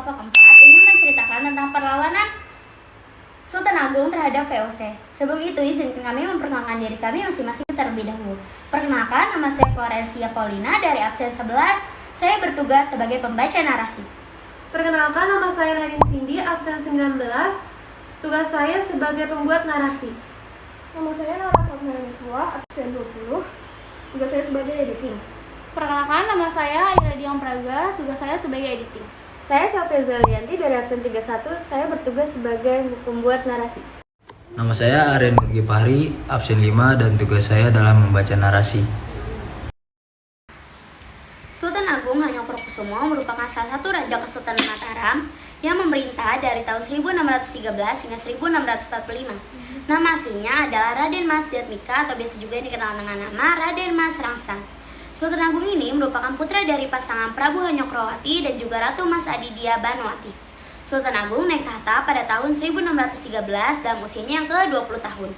kelompok keempat ingin menceritakan tentang perlawanan Sultan Agung terhadap VOC. Sebelum itu, izinkan kami memperkenalkan diri kami masing-masing terlebih dahulu. Perkenalkan, nama saya Florencia Paulina dari absen 11. Saya bertugas sebagai pembaca narasi. Perkenalkan, nama saya Nadine Cindy, absen 19. Tugas saya sebagai pembuat narasi. Nama saya Nara Fatma, absen 20. Tugas saya sebagai editing. Perkenalkan, nama saya Aira Diang Praga, tugas saya sebagai editing. Saya Safia Zalianti dari absen 31, saya bertugas sebagai pembuat narasi. Nama saya Aren Nurgi Fahri, absen 5 dan tugas saya dalam membaca narasi. Sultan Agung Hanyokrokusumo merupakan salah satu Raja Kesultanan Mataram yang memerintah dari tahun 1613 hingga 1645. Nama aslinya adalah Raden Mas Jatmika atau biasa juga dikenal dengan nama Raden Mas Rangsang. Sultan Agung ini merupakan putra dari pasangan Prabu Hanyokrowati dan juga Ratu Mas Adidia Banwati. Sultan Agung naik tahta pada tahun 1613 dalam usianya yang ke-20 tahun.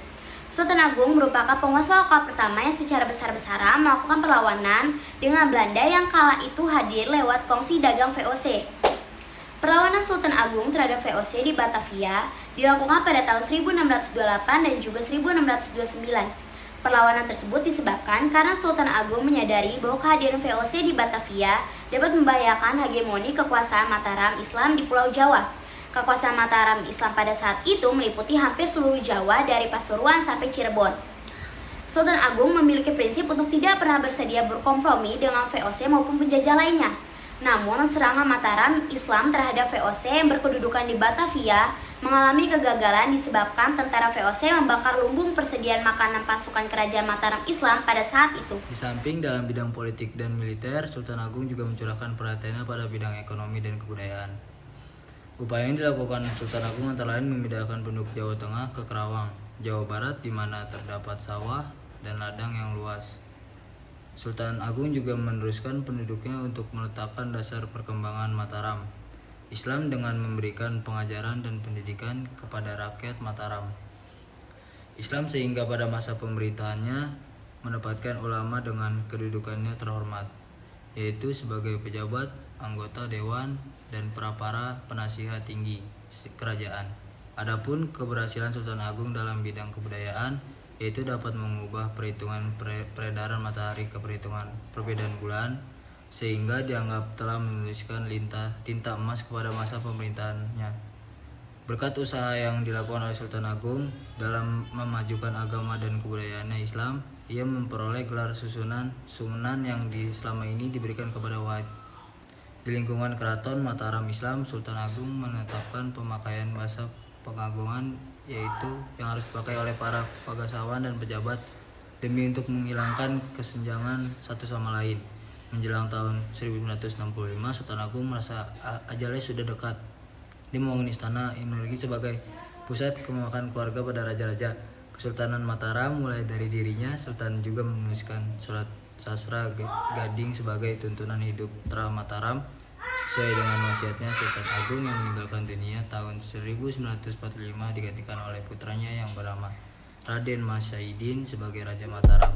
Sultan Agung merupakan penguasa lokal pertama yang secara besar-besaran melakukan perlawanan dengan Belanda yang kala itu hadir lewat kongsi dagang VOC. Perlawanan Sultan Agung terhadap VOC di Batavia dilakukan pada tahun 1628 dan juga 1629. Perlawanan tersebut disebabkan karena Sultan Agung menyadari bahwa kehadiran VOC di Batavia dapat membahayakan hegemoni kekuasaan Mataram Islam di Pulau Jawa. Kekuasaan Mataram Islam pada saat itu meliputi hampir seluruh Jawa dari Pasuruan sampai Cirebon. Sultan Agung memiliki prinsip untuk tidak pernah bersedia berkompromi dengan VOC maupun penjajah lainnya. Namun, serangan Mataram Islam terhadap VOC yang berkedudukan di Batavia mengalami kegagalan disebabkan tentara VOC membakar lumbung persediaan makanan pasukan kerajaan Mataram Islam pada saat itu. Di samping dalam bidang politik dan militer, Sultan Agung juga mencurahkan perhatiannya pada bidang ekonomi dan kebudayaan. Upaya yang dilakukan Sultan Agung antara lain memindahkan penduduk Jawa Tengah ke Kerawang, Jawa Barat di mana terdapat sawah dan ladang yang luas. Sultan Agung juga meneruskan penduduknya untuk meletakkan dasar perkembangan Mataram Islam dengan memberikan pengajaran dan pendidikan kepada rakyat Mataram Islam sehingga pada masa pemerintahannya menempatkan ulama dengan kedudukannya terhormat, yaitu sebagai pejabat, anggota dewan, dan para penasihat tinggi kerajaan. Adapun keberhasilan Sultan Agung dalam bidang kebudayaan yaitu dapat mengubah perhitungan peredaran matahari ke perhitungan perbedaan bulan sehingga dianggap telah menuliskan tinta emas kepada masa pemerintahannya. Berkat usaha yang dilakukan oleh Sultan Agung dalam memajukan agama dan kebudayaannya Islam, ia memperoleh gelar Sunan yang selama ini diberikan kepada wahid. Di lingkungan keraton Mataram Islam, Sultan Agung menetapkan pemakaian bahasa pengagungan yaitu yang harus dipakai oleh para bangsawan dan pejabat demi untuk menghilangkan kesenjangan satu sama lain. Menjelang tahun 1965, Sultan Agung merasa ajalnya sudah dekat. Dia membangun istana Imreni sebagai pusat kemakan keluarga pada raja-raja Kesultanan Mataram. Mulai dari dirinya, Sultan juga menuliskan surat sastra Gading sebagai tuntunan hidup putra Mataram. Sesuai dengan wasiatnya, Sultan Agung yang meninggalkan dunia tahun 1945 digantikan oleh putranya yang bernama Raden Mas Saidin sebagai Raja Mataram.